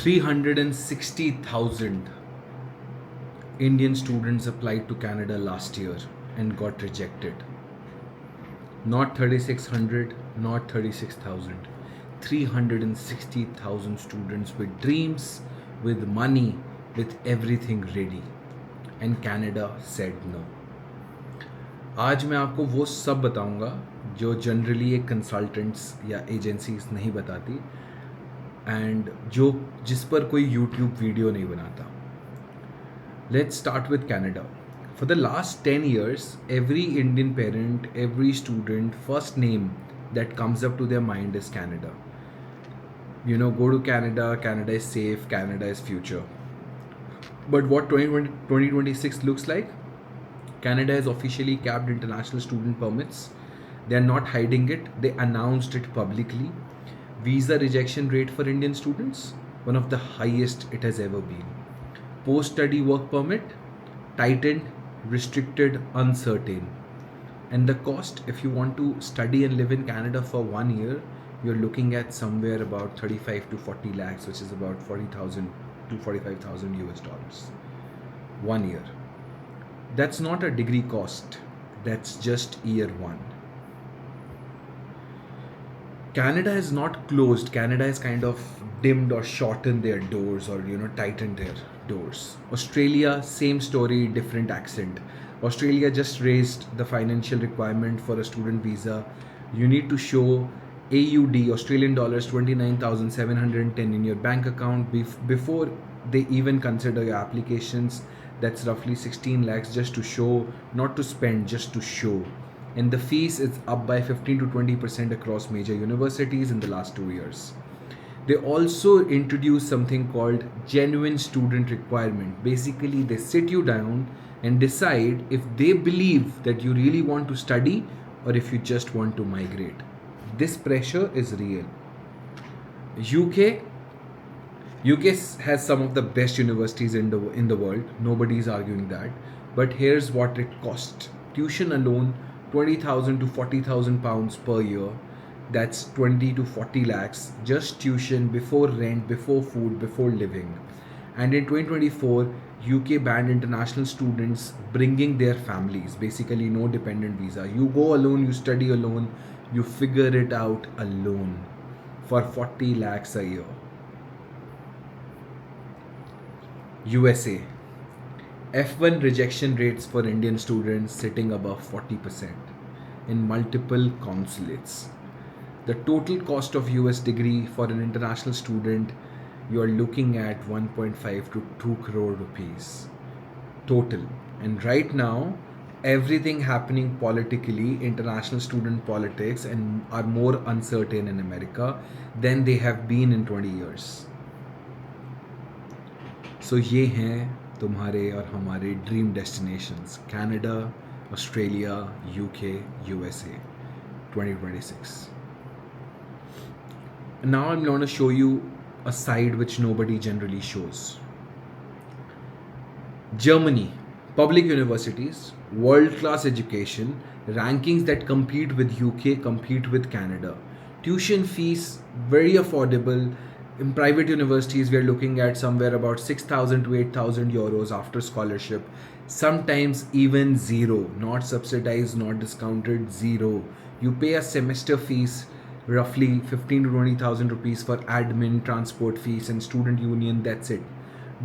360,000 Indian students applied to Canada last year and got rejected. Not 3,600, not 36,000. 360,000 students with dreams, with money, with everything ready. And Canada said no. आज मैं आपको वो सब बताऊंगा जो generally एक consultants या एजेंसीज नहीं बताती एंड जिस पर कोई यूट्यूब वीडियो नहीं बनाता. Let's start with Canada. For the last 10 years, every Indian parent, every student, first name that comes up to their mind is Canada. You know, go to Canada, Canada is safe, Canada is future. But what 2026 looks like? Canada has officially capped international student permits. They are not hiding it. They announced it publicly. Visa rejection rate for Indian students, one of the highest it has ever been. Post-study work permit, tightened, restricted, uncertain. And the cost, if you want to study and live in Canada for 1 year, you're looking at somewhere about 35 to 40 lakhs, which is about 40,000 to 45,000 US dollars. 1 year. That's not a degree cost. That's just year one. Canada has not closed. Canada has kind of dimmed or shortened their doors or tightened their doors. Australia, same story, different accent. Australia just raised the financial requirement for a student visa. You need to show AUD, Australian dollars, 29,710 in your bank account before they even consider your applications. That's roughly 16 lakhs just to show, not to spend, just to show. And the fees is up by 15 to 20% across major universities in the last 2 years. They also introduced something called genuine student requirement. Basically, they sit you down and decide if they believe that you really want to study or if you just want to migrate. This pressure is real. UK has some of the best universities in the world. Nobody is arguing that. But here's what it costs. Tuition alone, 20,000 to 40,000 pounds per year. That's 20 to 40 lakhs. Just tuition, before rent, before food, before living. And in 2024, UK banned international students bringing their families. Basically, no dependent visa. You go alone, you study alone, you figure it out alone for 40 lakhs a year. USA. F1 rejection rates for Indian students sitting above 40% in multiple consulates. The total cost of US degree for an international student, you are looking at 1.5 to 2 crore rupees total. And right now, everything happening politically, international student politics, and are more uncertain in America than they have been in 20 years. So ये हैं तुम्हारे और हमारे dream destinations, Canada, Australia, UK, USA 2026. Now I'm going to show you a side which nobody generally shows. Germany, public universities, world-class education, rankings that compete with UK, compete with Canada. Tuition fees, very affordable. In private universities, we are looking at somewhere about 6,000 to 8,000 euros after scholarship. Sometimes even zero, not subsidized, not discounted, zero. You pay a semester fees, roughly 15 to 20,000 rupees for admin, transport fees, and student union. That's it.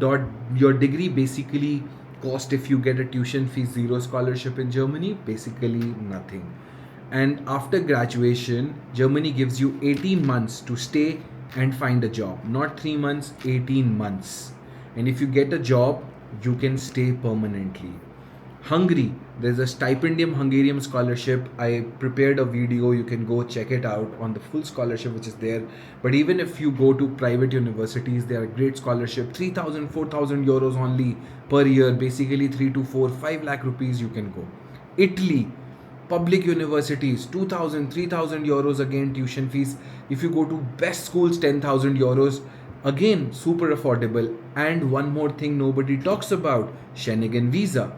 Your degree basically cost, if you get a tuition fee, zero scholarship in Germany, basically nothing. And after graduation, Germany gives you 18 months to stay and find a job. Not 3 months, 18 months. And if you get a job, you can stay permanently. Hungary, there's a stipendium Hungarian scholarship. I prepared a video, you can go check it out on the full scholarship which is there. But even if you go to private universities, they are a great scholarship. 3,000, 4,000 euros only per year. Basically 3 to 4, 5 lakh rupees you can go. Italy, public universities, 2,000, 3,000 euros again tuition fees. If you go to best schools, 10,000 euros. Again, super affordable. And one more thing nobody talks about, Schengen visa.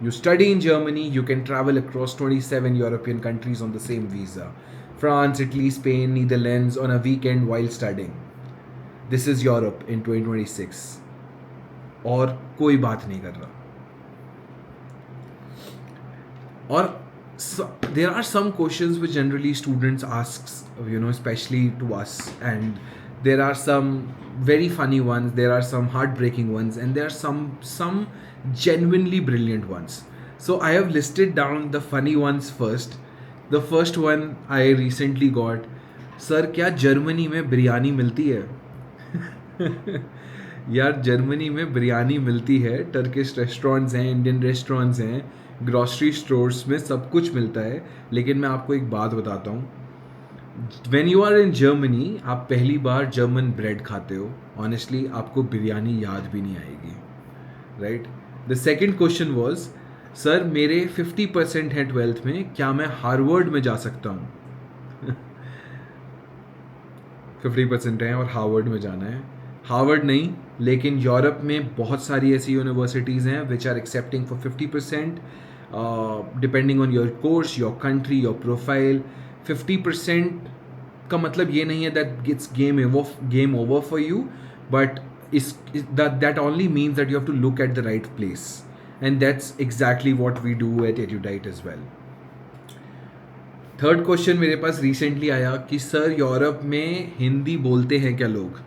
You study in Germany, you can travel across 27 European countries on the same visa. France, Italy, Spain, Netherlands on a weekend while studying. This is Europe in 2026 और कोई बात नहीं कर रहा. Or there are some questions which generally students asks, especially to us, and there are some very funny ones, there are some heartbreaking ones, and there are some genuinely brilliant ones. So I have listed down the funny ones first. The first one I recently got: sir, क्या Germany में बिरयानी मिलती है? यार Germany में बिरयानी मिलती है, Turkish restaurants हैं, Indian restaurants हैं, ग्रॉसरी स्टोर्स में सब कुछ मिलता है. लेकिन मैं आपको एक बात बताता हूँ, when you are in Germany, आप पहली बार जर्मन ब्रेड खाते हो, ऑनेस्टली आपको बिरयानी याद भी नहीं आएगी, right. The second question was, sir मेरे 50% हैं 12th में, क्या मैं हार्वर्ड में जा सकता हूँ? 50% है और हार्वर्ड में जाना है. हार्वर्ड नहीं, लेकिन यूरोप में बहुत सारी ऐसी यूनिवर्सिटीज़ हैं which are accepting for 50%, depending on your course, your country, your profile. 50% का मतलब ये नहीं है that it's game over for you, but that only means that you have to look at the right place, and that's exactly what we do at Erudite as well. Third question मेरे पास recently आया कि sir Europe में हिंदी बोलते हैं क्या लोग?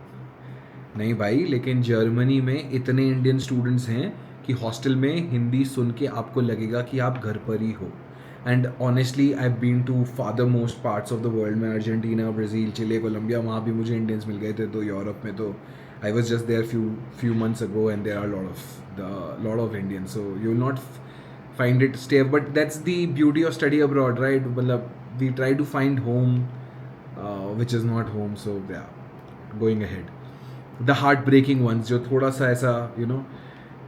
नहीं भाई, लेकिन जर्मनी में इतने इंडियन स्टूडेंट्स हैं कि हॉस्टल में हिंदी सुन के आपको लगेगा कि आप घर पर ही हो. And honestly I been to father most parts of the world में, अर्जेंटीना, ब्राज़ील, चिले, कोलंबिया, वहाँ भी मुझे इंडियंस मिल गए थे. तो यूरोप में तो I was just there few months ago, and there are lot of Indians, so you will not find it stay. But that's the beauty of study abroad, right? मतलब we try to find home which is not home. So yeah, going ahead, the heartbreaking ones, जो थोड़ा सा ऐसा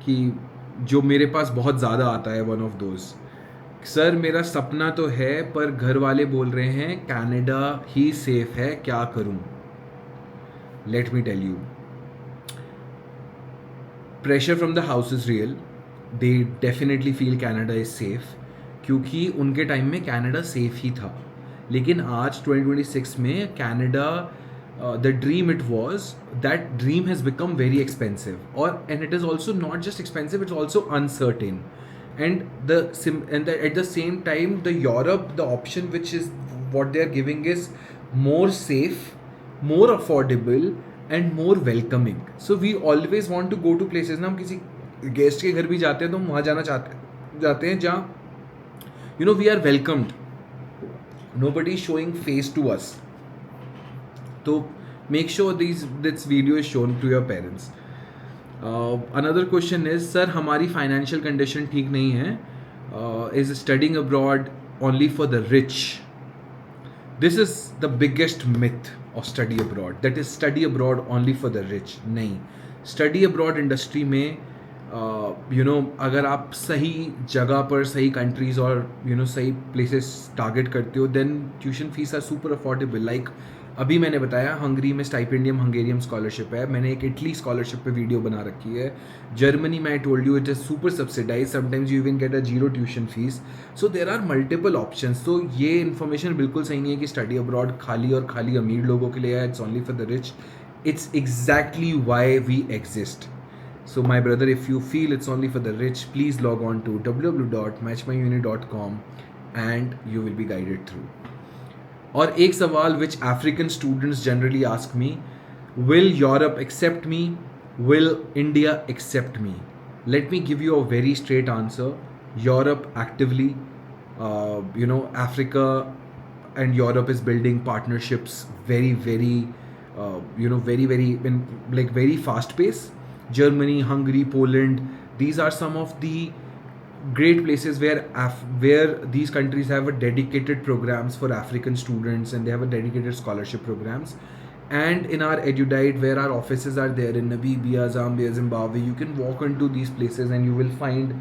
कि जो मेरे पास बहुत ज़्यादा आता है, one of those. सर मेरा सपना तो है पर घर वाले बोल रहे हैं कनाडा ही सेफ है, क्या करूं? Let me tell you, pressure from the house is real. They definitely feel Canada is safe, क्योंकि उनके टाइम में कनाडा सेफ ही था. लेकिन आज 2026 में Canada, the dream it was, that dream has become very expensive, and it is also not just expensive, it's also uncertain. And at the same time, the Europe, the option which is what they are giving is more safe, more affordable, and more welcoming. So we always want to go to places ना, हम किसी guest के घर भी जाते हैं तो हम वहाँ जाते हैं जहाँ we are welcomed, nobody is showing face to us. तो make sure this video is shown to your parents. Another question is, sir हमारी फाइनेंशियल कंडीशन ठीक नहीं है, is studying abroad only for the rich? This is the biggest myth of study abroad, that is study abroad only for the rich. नहीं, study abroad industry में अगर आप सही जगह पर, सही कंट्रीज और सही प्लेसेस टारगेट करते हो, then tuition fees are super affordable. Like अभी मैंने बताया, हंगरी में स्टाइपेंडियम हंगेरियम स्कॉलरशिप है. मैंने एक इटली स्कॉलरशिप पे वीडियो बना रखी है. जर्मनी में I told you it is super subsidize, sometimes you even get a 0 tuition fees. So there are multiple options. तो ये इन्फॉर्मेशन बिल्कुल सही नहीं है कि स्टडी अब्रॉड खाली और खाली अमीर लोगों के लिए है, it's only for the rich. It's exactly why we exist. So my brother, if you feel it's only for the rich, please log on to www.matchmyuni.com and you will be guided through. और एक सवाल which African students generally ask me, will Europe accept me? Will India accept me? Let me give you a very straight answer. Europe actively, Africa and Europe is building partnerships very, very, very fast pace. Germany, Hungary, Poland, these are some of the great places where these countries have a dedicated programs for African students, and they have a dedicated scholarship programs. And in our Erudite, where our offices are there in Namibia, Zambia, Zimbabwe, you can walk into these places and you will find,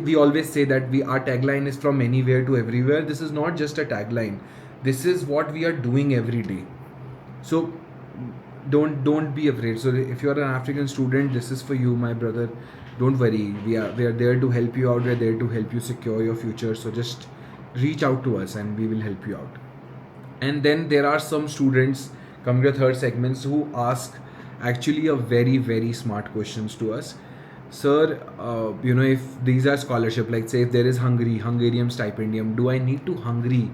we always say that our tagline is from anywhere to everywhere. This is not just a tagline. This is what we are doing every day. So don't be afraid. So if you are an African student, this is for you, my brother. Don't worry, we are there to help you out. We are there to help you secure your future. So just reach out to us and we will help you out. And then there are some students, Coming to the third segments, who ask actually a very very smart questions to us. Sir, if these are scholarship, like say if there is Hungarian stipendium, do I need to Hungary?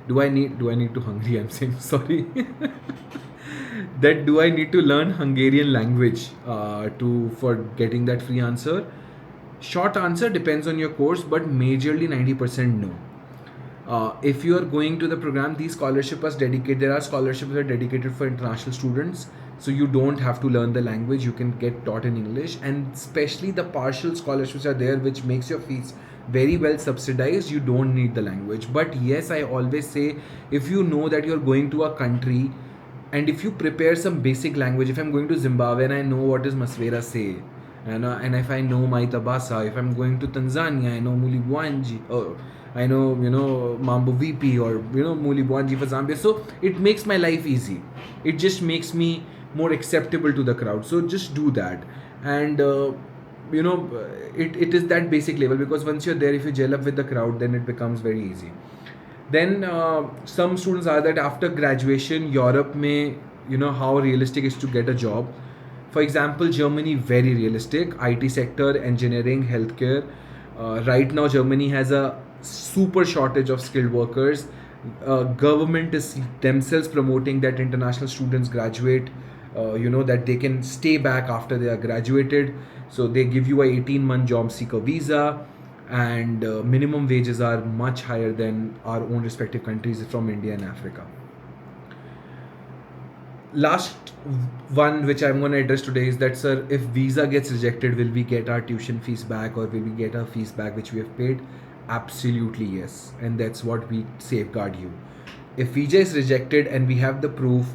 Do I need to Hungary? I'm saying sorry. That do I need to learn Hungarian language to for getting that free answer? Short answer depends on your course, but majorly 90% no. If you are going to the program, these scholarships are dedicated. There are scholarships that are dedicated for international students, so you don't have to learn the language. You can get taught in English, and especially the partial scholarships are there, which makes your fees very well subsidized. You don't need the language. But yes, I always say, if you know that you're going to a country, and if you prepare some basic language, if I'm going to Zimbabwe and I know what is Maswera say, and if I know my Tabasa, if I'm going to Tanzania, I know Mulibwanji, or I know, Mambo VP, or, Mulibwanji for Zambia. So it makes my life easy. It just makes me more acceptable to the crowd. So just do that. And, it is that basic level, because once you're there, if you gel up with the crowd, then it becomes very easy. Then some students are that after graduation, Europe may, how realistic is to get a job. For example, Germany, very realistic. IT sector, engineering, healthcare. Right now, Germany has a super shortage of skilled workers. Government is themselves promoting that international students graduate, that they can stay back after they are graduated. So they give you a 18-month job seeker visa, and minimum wages are much higher than our own respective countries from India and Africa. Last one which I'm going to address today is that, sir, if visa gets rejected, will we get our tuition fees back, or will we get our fees back which we have paid? Absolutely yes, and that's what we safeguard you. If visa is rejected and we have the proof,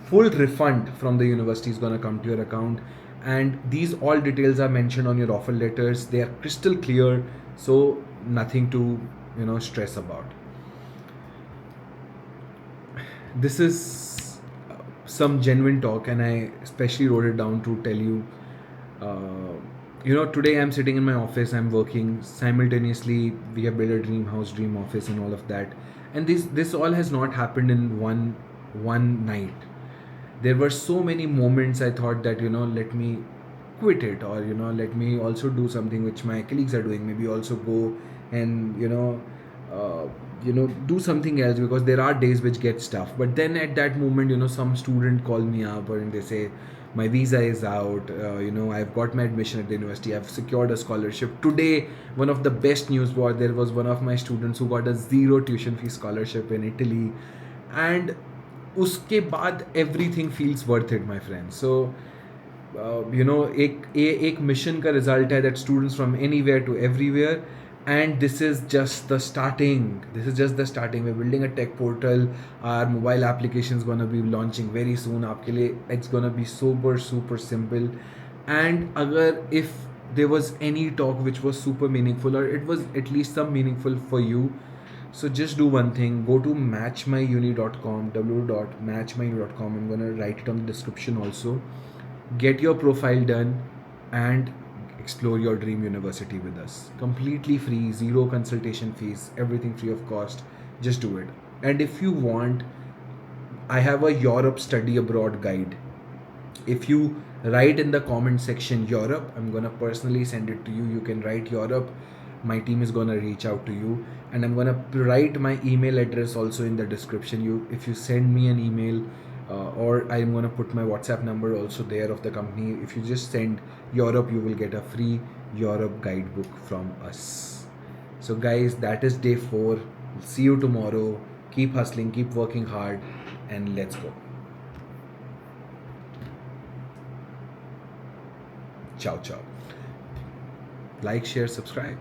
full refund from the university is going to come to your account, and these all details are mentioned on your offer letters. They are crystal clear, so nothing to stress about. This is some genuine talk, and I especially wrote it down to tell you. Today I'm sitting in my office, I'm working simultaneously. We have built a dream house, dream office, and all of that. And this all has not happened in one night. There were so many moments I thought that let me quit it, or let me also do something which my colleagues are doing. Maybe also go and do something else, because there are days which get tough. But then at that moment, some student call me up, and they say, my visa is out, I've got my admission at the university, I've secured a scholarship. Today, one of the best news was there was one of my students who got a zero tuition fee scholarship in Italy, and uske baad everything feels worth it, my friend. So एक mission का result है that students from anywhere to everywhere, and this is just the starting. We're building a tech portal. Our mobile application is going to be launching very soon आपके लिए. It's going to be super simple. And अगर if there was any talk which was super meaningful, or it was at least some meaningful for you, so just do one thing. Go to matchmyuni.com, www.matchmyuni.com. I'm going to write it on the description also. Get your profile done and explore your dream university with us. Completely free, zero consultation fees, everything free of cost. Just do it. And if you want, I have a Europe study abroad guide. If you write in the comment section Europe, I'm gonna personally send it to you. You can write Europe. My team is gonna reach out to you, and I'm gonna write my email address also in the description. If you send me an email, or I'm going to put my WhatsApp number also there of the company. If you just send Europe, you will get a free Europe guidebook from us. So guys, that is day 4. See you tomorrow. Keep hustling, keep working hard, and let's go. Ciao. Like, share, subscribe.